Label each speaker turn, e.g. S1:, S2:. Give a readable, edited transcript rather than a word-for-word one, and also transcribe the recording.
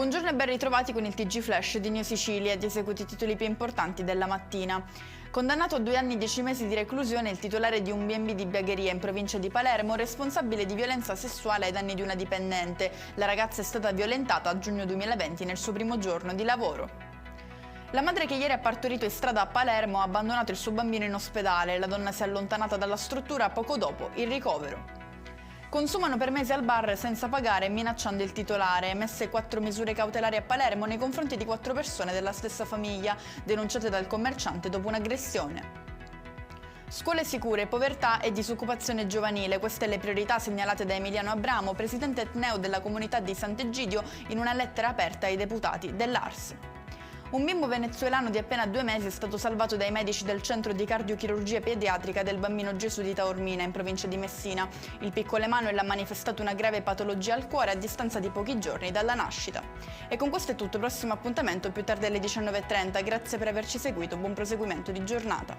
S1: Buongiorno e ben ritrovati con il TG Flash di New Sicilia ed eseguiti i titoli più importanti della mattina. Condannato a 2 anni e 10 mesi di reclusione il titolare di un B&B di Biagheria in provincia di Palermo, responsabile di violenza sessuale ai danni di una dipendente. La ragazza è stata violentata a giugno 2020 nel suo primo giorno di lavoro. La madre che ieri ha partorito in strada a Palermo ha abbandonato il suo bambino in ospedale. La donna si è allontanata dalla struttura poco dopo il ricovero. Consumano per mesi al bar senza pagare minacciando il titolare. Messe 4 misure cautelari a Palermo nei confronti di 4 persone della stessa famiglia, denunciate dal commerciante dopo un'aggressione. Scuole sicure, povertà e disoccupazione giovanile. Queste le priorità segnalate da Emiliano Abramo, presidente etneo della comunità di Sant'Egidio, in una lettera aperta ai deputati dell'ARS. Un bimbo venezuelano di appena 2 mesi è stato salvato dai medici del centro di cardiochirurgia pediatrica del Bambino Gesù di Taormina, in provincia di Messina. Il piccolo Emanuele ha manifestato una grave patologia al cuore a distanza di pochi giorni dalla nascita. E con questo è tutto, prossimo appuntamento più tardi alle 19:30. Grazie per averci seguito, buon proseguimento di giornata.